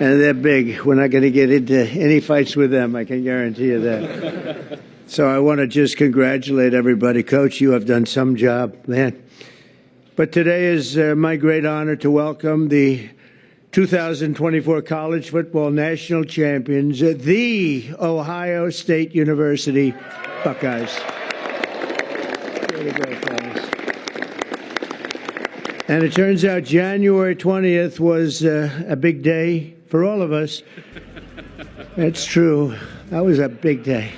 And they're big. We're not going to get into any fights with them, I can guarantee you that. So I want to just congratulate everybody. Coach, you have done some job, man. But today is my great honor to welcome the 2024 college football national champions, the Ohio State University Buckeyes. Really great, guys. And it turns out January 20th was a big day for all of us. That's true. That was a big day.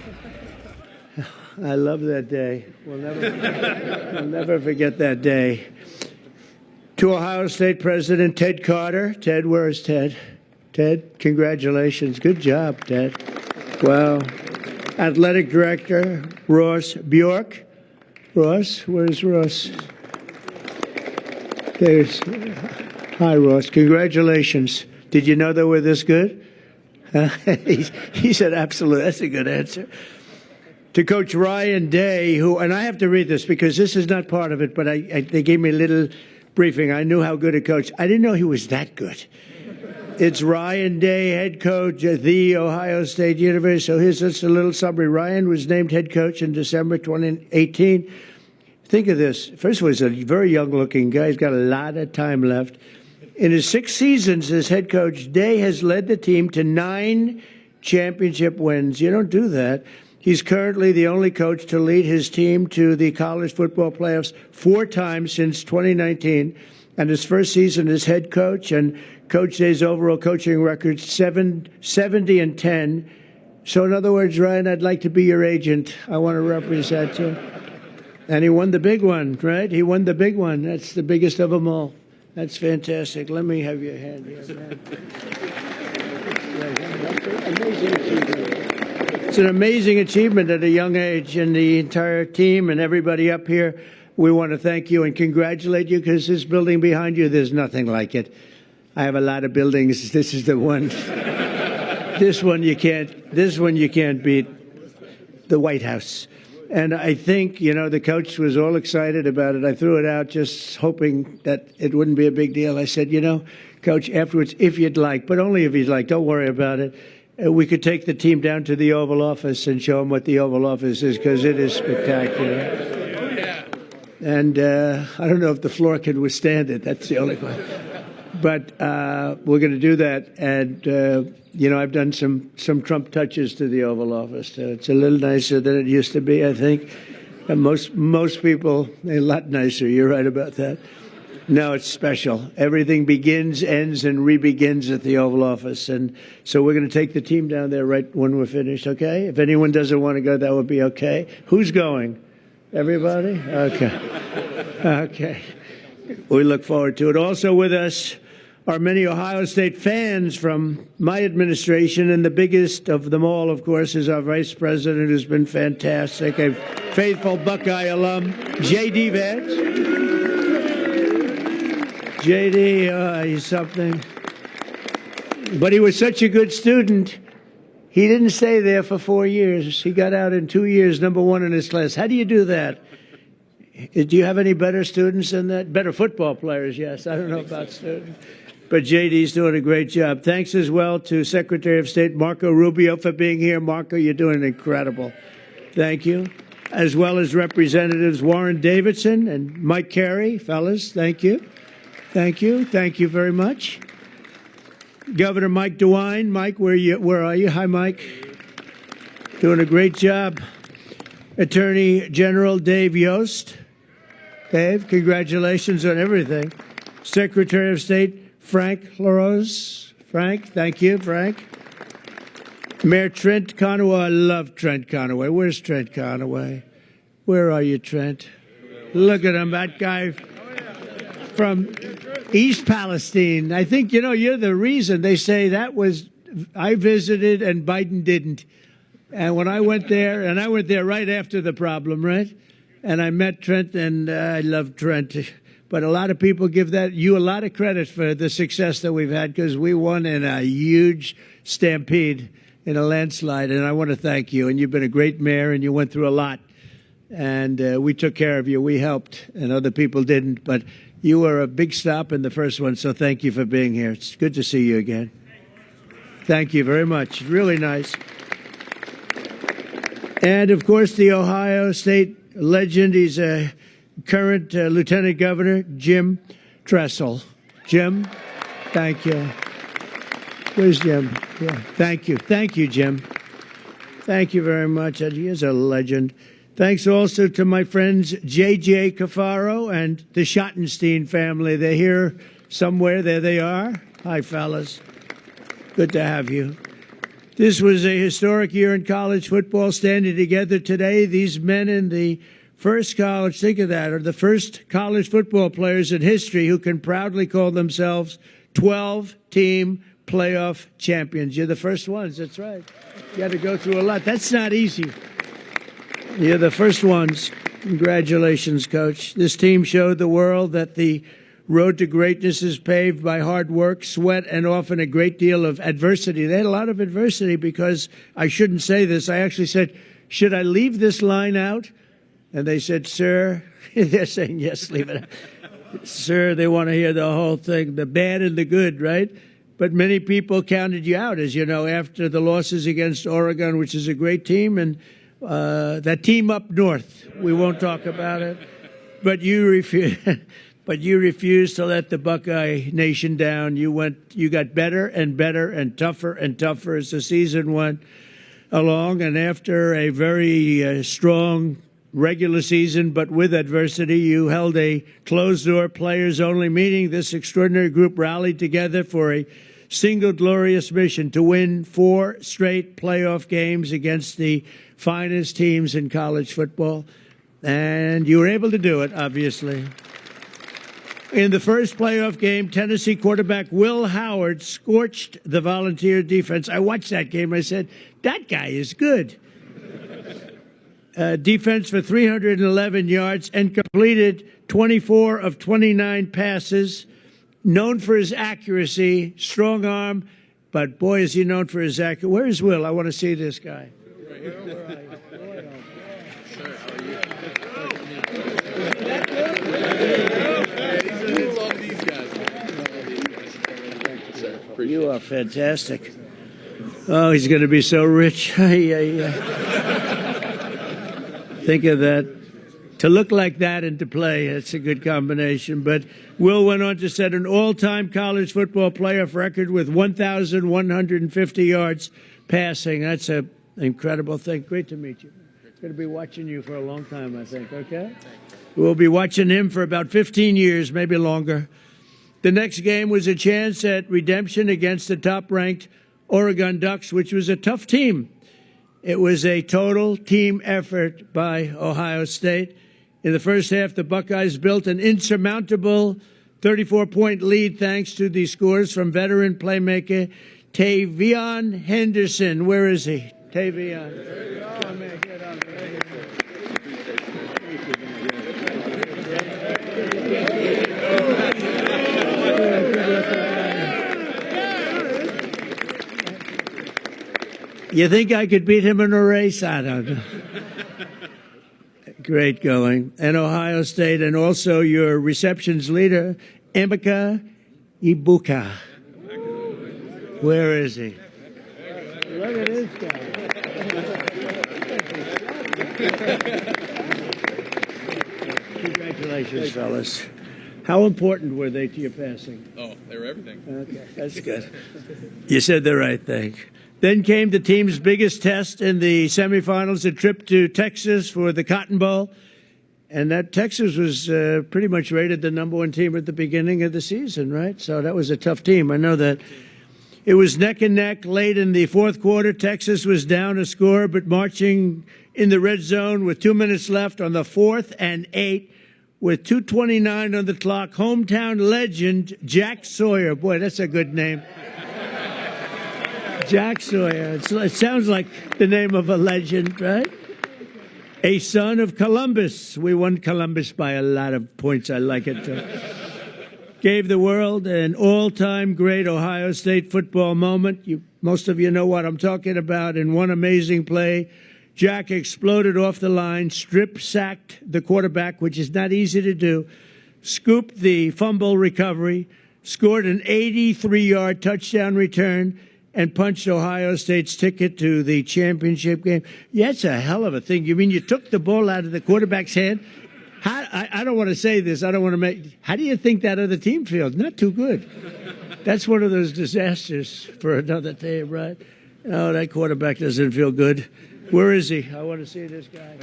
I love that day. We'll never forget that day. To Ohio State President Ted Carter. Ted, where is Ted? Ted, congratulations. Good job, Ted. Wow. Athletic Director Ross Bjork. Ross, where's Ross? Hi, Ross. Congratulations. Did you know they were this good? He said, absolutely. That's a good answer. To Coach Ryan Day, who, and I have to read this because this is not part of it, but they gave me a little briefing. I knew how good a coach. I didn't know he was that good. It's Ryan Day, head coach at the Ohio State University. So here's just a little summary. Ryan was named head coach in December 2018. Think of this. First of all, he's a very young-looking guy. He's got a lot of time left. In his 6 seasons as head coach, Day has led the team to 9 championship wins. You don't do that. He's currently the only coach to lead his team to the college football playoffs 4 times since 2019. And his first season as head coach, and Coach Day's overall coaching record, 70-10. So in other words, Ryan, I'd like to be your agent. I want to represent you. And he won the big one, right? He won the big one. That's the biggest of them all. That's fantastic. Let me have your hand here, man. Amazing achievement. It's an amazing achievement at a young age, and the entire team and everybody up here, we want to thank you and congratulate you, because this building behind you, there's nothing like it. I have a lot of buildings. This is the one. This one you can't beat. The White House. And I think, you know, the coach was all excited about it. I threw it out just hoping that it wouldn't be a big deal. I said, you know, Coach, afterwards, if you'd like, but only if you'd like, don't worry about it. We could take the team down to the Oval Office and show them what the Oval Office is, because it is spectacular. And I don't know if the floor can withstand it. That's the only one. But we're going to do that. And, you know, I've done some Trump touches to the Oval Office. It's a little nicer than it used to be, I think. And most people, a lot nicer. You're right about that. No, it's special. Everything begins, ends, and re-begins at the Oval Office. And so we're going to take the team down there right when we're finished, okay? If anyone doesn't want to go, that would be okay. Who's going? Everybody? Okay. Okay. We look forward to it. Also with us are many Ohio State fans from my administration, and the biggest of them all, of course, is our Vice President, who's been fantastic, a faithful Buckeye alum, J.D. Vance. J.D., he's something. But he was such a good student, he didn't stay there for 4 years. He got out in 2 years, #1 in his class. How do you do that? Do you have any better students than that? Better football players, yes. I don't know about students. But J.D.'s doing a great job. Thanks as well to Secretary of State Marco Rubio for being here. Marco, you're doing incredible. Thank you. As well as Representatives Warren Davidson and Mike Carey. Fellas, thank you. Thank you. Thank you very much. Governor Mike DeWine. Mike, where are you? Hi, Mike. Doing a great job. Attorney General Dave Yost. Dave, congratulations on everything. Secretary of State Frank LaRose. Frank, thank you, Frank. Mayor Trent Conaway. I love Trent Conaway. Where's Trent Conaway? Where are you, Trent? Look at him, that guy from East Palestine. I think, you know, you're the reason. They say that was, I visited and Biden didn't. And when I went there, and I went there right after the problem, right? And I met Trent, and I love Trent. But a lot of people give you a lot of credit for the success that we've had, because we won in a huge stampede, in a landslide. And I want to thank you. And you've been a great mayor, and you went through a lot. And we took care of you. We helped, and other people didn't. But you were a big stop in the first one, so thank you for being here. It's good to see you again. Thank you very much. Really nice. And, of course, the Ohio State legend. He's a current Lieutenant Governor, Jim Tressel. Jim, thank you. Where's Jim? Yeah, thank you. Thank you, Jim. Thank you very much. He is a legend. Thanks also to my friends J.J. Cafaro and the Schottenstein family. They're here somewhere. There they are. Hi, fellas. Good to have you. This was a historic year in college football, standing together today. These men in the first college, think of that, are the first college football players in history who can proudly call themselves 12-team playoff champions. You're the first ones, that's right. You had to go through a lot. That's not easy. You're the first ones. Congratulations, Coach. This team showed the world that the road to greatness is paved by hard work, sweat, and often a great deal of adversity. They had a lot of adversity because I shouldn't say this. I actually said, should I leave this line out? And they said, sir, they're saying, yes, leave it out. Sir, they want to hear the whole thing, the bad and the good, right? But many people counted you out, as you know, after the losses against Oregon, which is a great team, and that team up north. We won't talk about it. But you refused to let the Buckeye Nation down. You got better and better and tougher as the season went along. And after a very strong regular season, but with adversity, you held a closed-door, players-only meeting. This extraordinary group rallied together for a single glorious mission to win 4 straight playoff games against the finest teams in college football. And you were able to do it, obviously. In the first playoff game, Tennessee quarterback Will Howard scorched the Volunteer defense. I watched that game. I said, that guy is good. Defense for 311 yards and completed 24 of 29 passes. Known for his accuracy, strong arm, but boy, is he known for his accuracy. Where's Will? I want to see this guy. Right here. Where are you? Sir, how are you? It's all these guys. You are fantastic. Oh, he's going to be so rich. Think of that. To look like that and to play, it's a good combination. But Will went on to set an all-time college football playoff record with 1,150 yards passing. That's an incredible thing. Great to meet you. Going to be watching you for a long time, I think, okay? We'll be watching him for about 15 years, maybe longer. The next game was a chance at redemption against the top-ranked Oregon Ducks, which was a tough team. It was a total team effort by Ohio State. In the first half, the Buckeyes built an insurmountable 34-point lead thanks to the scores from veteran playmaker Tavion Henderson. Where is he? Tavion. Come here, get on there. You think I could beat him in a race? I don't know. Great going. And Ohio State, and also your receptions leader, Emeka Ibuka. Where is he? Look at this guy. Congratulations, fellas. How important were they to your passing? Oh, they were everything. Okay, that's good. You said the right thing. Then came the team's biggest test in the semifinals, a trip to Texas for the Cotton Bowl. And that Texas was pretty much rated the #1 team at the beginning of the season, right? So that was a tough team. I know that. It was neck and neck late in the fourth quarter. Texas was down a score, but marching in the red zone with 2 minutes left on the 4th and 8 with 2:29 on the clock. Hometown legend Jack Sawyer. Boy, that's a good name. Jack Sawyer. It sounds like the name of a legend, right? A son of Columbus. We won Columbus by a lot of points. I like it. Gave the world an all-time great Ohio State football moment. Most of you know what I'm talking about. In one amazing play, Jack exploded off the line, strip-sacked the quarterback, which is not easy to do, scooped the fumble recovery, scored an 83-yard touchdown return, and punched Ohio State's ticket to the championship game. Yeah, it's a hell of a thing. You mean you took the ball out of the quarterback's hand? I don't want to say this. I don't want to make. How do you think that other team feels? Not too good. That's one of those disasters for another team, right? Oh, that quarterback doesn't feel good. Where is he? I want to see this guy.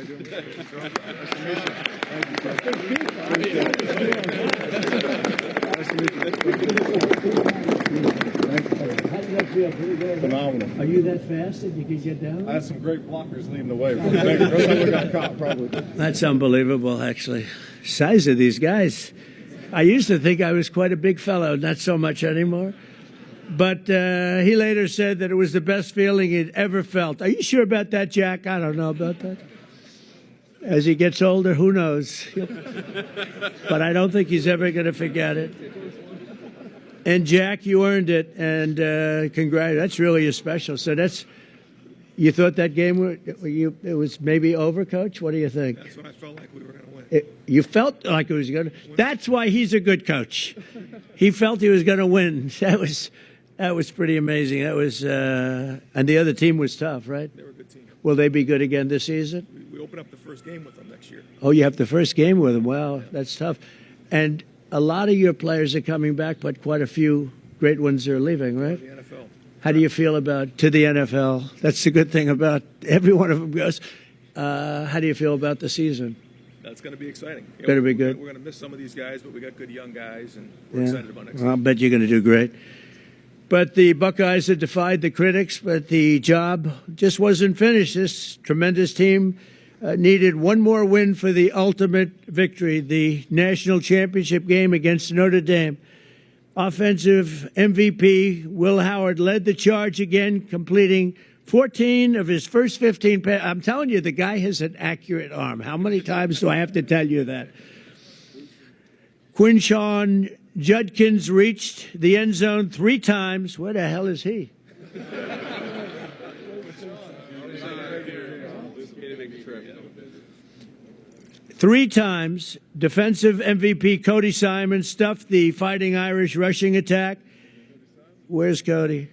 Phenomenal. Are you that fast that you can get down? I had some great blockers leading the way. Got caught, probably. That's unbelievable, actually. Size of these guys. I used to think I was quite a big fellow, not so much anymore. But he later said that it was the best feeling he'd ever felt. Are you sure about that, Jack? I don't know about that. As he gets older, who knows? But I don't think he's ever going to forget it. And, Jack, you earned it, and congrats. That's really special. So you thought that game, it was maybe over, Coach? What do you think? That's what I felt like we were going to win. You felt like it was going to. That's why he's a good coach. He felt he was going to win. That was pretty amazing. That was, and the other team was tough, right? They were a good team. Will they be good again this season? We open up the first game with them next year. Oh, you have the first game with them. Wow, that's tough. And a lot of your players are coming back, but quite a few great ones are leaving, right? The NFL. How do you feel about to the NFL? That's the good thing about every one of them goes. How do you feel about the season? That's going to be exciting. Going to be good. We're going to miss some of these guys, but we got good young guys, and we're excited about next I'll season. bet you're going to do great. But the Buckeyes have defied the critics, but the job just wasn't finished. This tremendous team needed one more win for the ultimate victory, the national championship game against Notre Dame. Offensive MVP Will Howard led the charge again, completing 14 of his first 15 passes. I'm telling you, the guy has an accurate arm. How many times do I have to tell you that? Quinshawn Judkins reached the end zone 3 times. Where the hell is he? Three times, defensive MVP Cody Simon stuffed the Fighting Irish rushing attack. Where's Cody?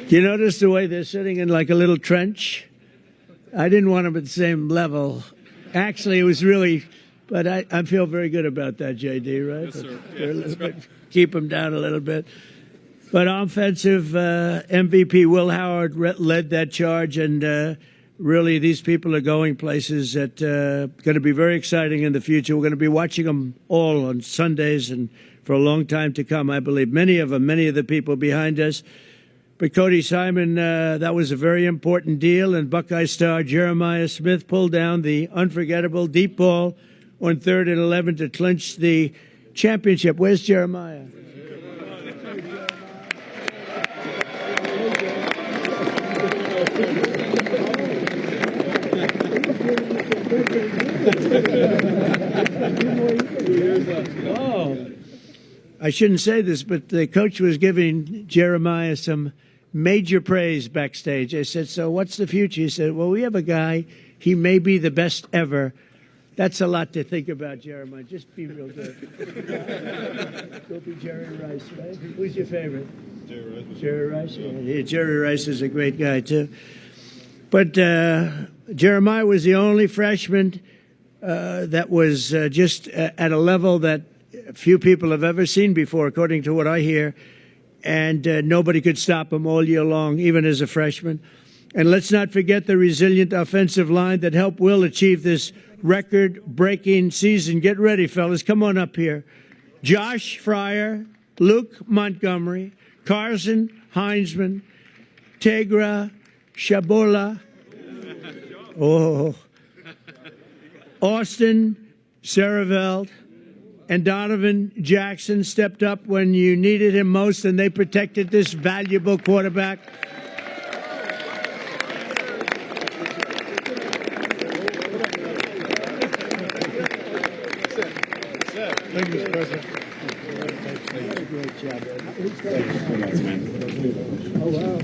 Do you notice the way they're sitting in like a little trench? I didn't want them at the same level. Actually, it was really, but I feel very good about that, JD, right? Yes, sir. They're a little bit, keep them down a little bit. But offensive MVP Will Howard led that charge, and really these people are going places that are going to be very exciting in the future. We're going to be watching them all on Sundays and for a long time to come, I believe. Many of the people behind us. But Cody Simon, that was a very important deal, and Buckeye star Jeremiah Smith pulled down the unforgettable deep ball on 3rd and 11 to clinch the championship. Where's Jeremiah? Oh, I shouldn't say this, but the coach was giving Jeremiah some major praise backstage. I said, so what's the future? He said, well, we have a guy. He may be the best ever. That's a lot to think about, Jeremiah. Just be real good. Go be Jerry Rice, right? Who's your favorite? Jerry Rice. Jerry Rice? Yeah, Jerry Rice is a great guy, too. But Jeremiah was the only freshman that was just at a level that few people have ever seen before, according to what I hear. And nobody could stop him all year long, even as a freshman. And let's not forget the resilient offensive line that helped Will achieve this record-breaking season. Get ready, fellas. Come on up here. Josh Fryer, Luke Montgomery, Carson Heinzman, Tegra Shabola, Austin Saraveld, and Donovan Jackson stepped up when you needed him most, and they protected this valuable quarterback. Thank you, President. Great job. Oh, wow.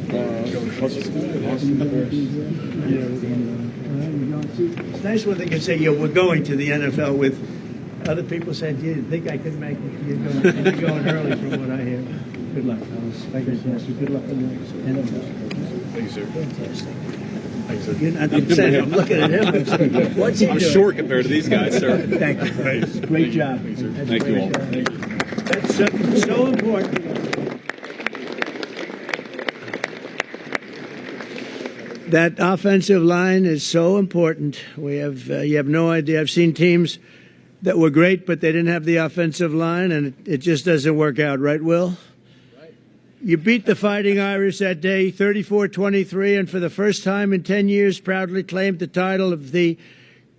It's nice when they can say, we're going to the NFL with other people said, you didn't think I could make it. You're going early from what I hear. Good luck, fellas. Fantastic. Good luck in the NFL. Thank you, sir. Fantastic. Thanks, sir. I'm looking at him. I'm saying, what's he I'm doing? short compared to these guys, sir. Thank you. Thanks. Great job. Thank you, sir. That's Thank a you great all. job. Thank you. That's so important. That offensive line is so important. We have you have no idea. I've seen teams that were great, but they didn't have the offensive line, and it just doesn't work out, right, Will? Right. You beat the Fighting Irish that day, 34-23, and for the first time in 10 years, proudly claimed the title of the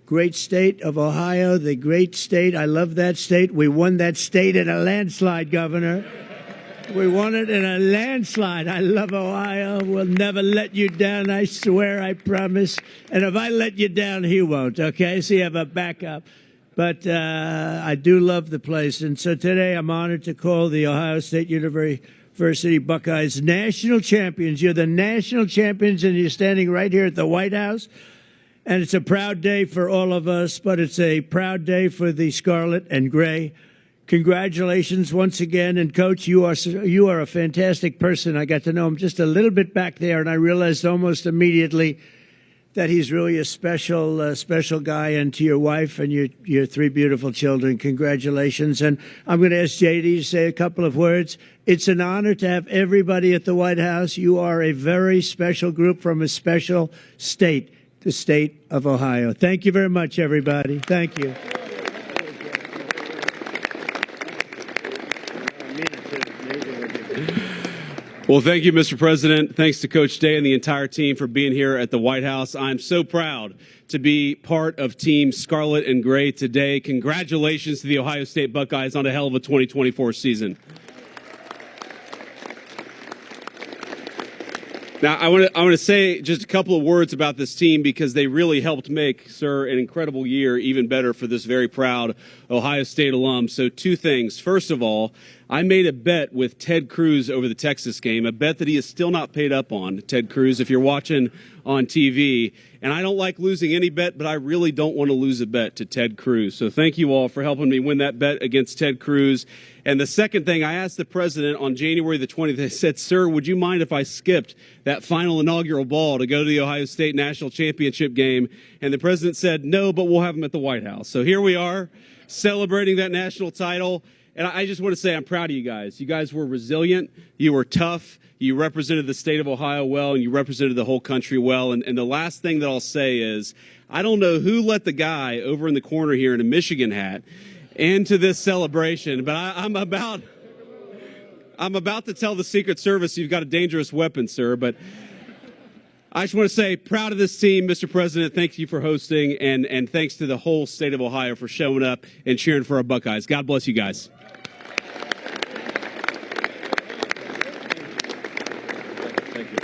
great state of Ohio, the great state. I love that state. We won that state in a landslide, Governor. We won it in a landslide. I love Ohio. We'll never let you down. I swear, I promise. And if I let you down, he won't, okay? So you have a backup. But I do love the place. And so today I'm honored to call the Ohio State University Buckeyes national champions. You're the national champions, and you're standing right here at the White House. And it's a proud day for all of us, but it's a proud day for the Scarlet and Gray. Congratulations once again. And, Coach, you are a fantastic person. I got to know him just a little bit back there, and I realized almost immediately that he's really a special guy. And to your wife and your three beautiful children, congratulations. And I'm going to ask JD to say a couple of words. It's an honor to have everybody at the White House. You are a very special group from a special state, the state of Ohio. Thank you very much, everybody. Thank you. Well, thank you, Mr. President. Thanks to Coach Day and the entire team for being here at the White House. I'm so proud to be part of Team Scarlet and Gray today. Congratulations to the Ohio State Buckeyes on a hell of a 2024 season. Now, I want to say just a couple of words about this team because they really helped make, sir, an incredible year even better for this very proud Ohio State alum. So two things. First of all, I made a bet with Ted Cruz over the Texas game, a bet that he is still not paid up on, Ted Cruz, if you're watching on TV. And I don't like losing any bet, but I really don't want to lose a bet to Ted Cruz. So thank you all for helping me win that bet against Ted Cruz. And the second thing, I asked the president on January the 20th, I said, sir, would you mind if I skipped that final inaugural ball to go to the Ohio State National Championship game? And the president said, no, but we'll have him at the White House. So here we are celebrating that national title. And I just want to say I'm proud of you guys. You guys were resilient. You were tough. You represented the state of Ohio well, and you represented the whole country well. And the last thing that I'll say is I don't know who let the guy over in the corner here in a Michigan hat into this celebration, but I'm about to tell the Secret Service you've got a dangerous weapon, sir. But I just want to say, proud of this team, Mr. President. Thank you for hosting, and thanks to the whole state of Ohio for showing up and cheering for our Buckeyes. God bless you guys. Thank you.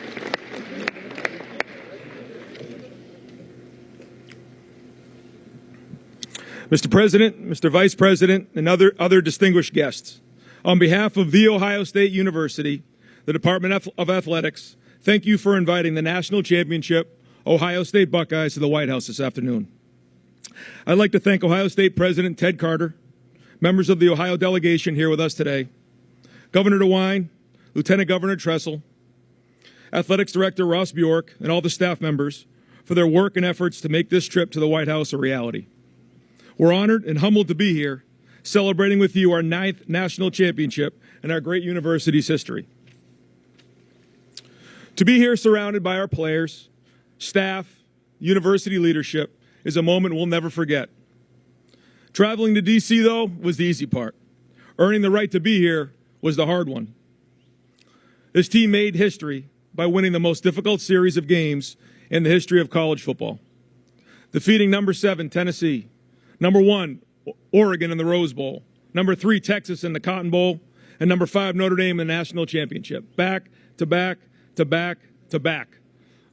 Mr. President, Mr. Vice President, and other distinguished guests, on behalf of The Ohio State University, the Department of Athletics, thank you for inviting the national championship Ohio State Buckeyes to the White House this afternoon. I'd like to thank Ohio State President Ted Carter, members of the Ohio delegation here with us today, Governor DeWine, Lieutenant Governor Tressel, Athletics Director Ross Bjork, and all the staff members for their work and efforts to make this trip to the White House a reality. We're honored and humbled to be here, celebrating with you our 9th national championship in our great university's history. To be here surrounded by our players, staff, university leadership is a moment we'll never forget. Traveling to D.C., though, was the easy part. Earning the right to be here was the hard one. This team made history by winning the most difficult series of games in the history of college football, defeating number 7, Tennessee, number 1, Oregon in the Rose Bowl, number 3, Texas in the Cotton Bowl, and number 5, Notre Dame in the national championship. Back to back to back to back.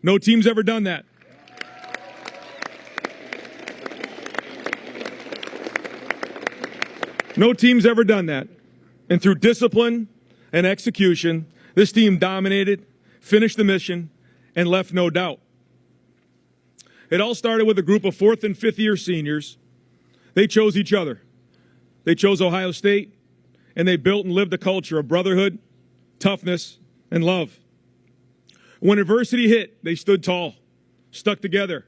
No team's ever done that. No team's ever done that. And through discipline and execution, this team dominated, finished the mission, and left no doubt. It all started with a group of 4th and 5th year seniors. They chose each other. They chose Ohio State, and they built and lived a culture of brotherhood, toughness, and love. When adversity hit, they stood tall, stuck together,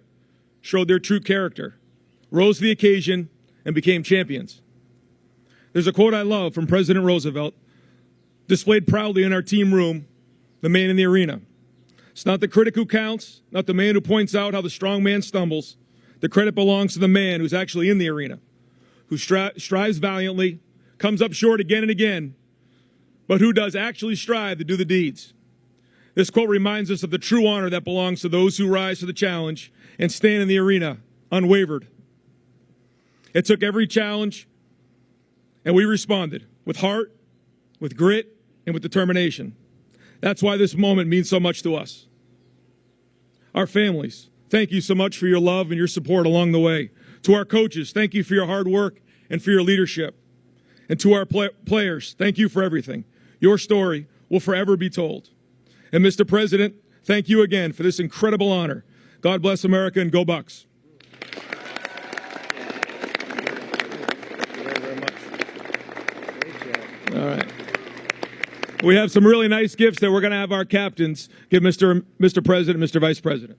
showed their true character, rose to the occasion, and became champions. There's a quote I love from President Roosevelt, displayed proudly in our team room, the man in the arena. It's not the critic who counts, not the man who points out how the strong man stumbles. The credit belongs to the man who's actually in the arena, who strives valiantly, comes up short again and again, but who does actually strive to do the deeds. This quote reminds us of the true honor that belongs to those who rise to the challenge and stand in the arena unwavered. It took every challenge, and we responded with heart, with grit, and with determination. That's why this moment means so much to us. Our families, thank you so much for your love and your support along the way. To our coaches, thank you for your hard work and for your leadership. And to our players, thank you for everything. Your story will forever be told. And Mr. President, thank you again for this incredible honor. God bless America and go Bucks. All right. We have some really nice gifts that we're going to have our captains give Mr. President, Mr. Vice President.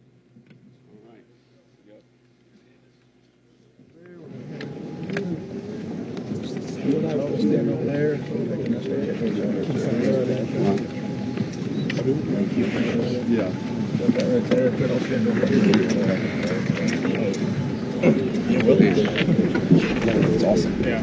It's awesome. Yeah.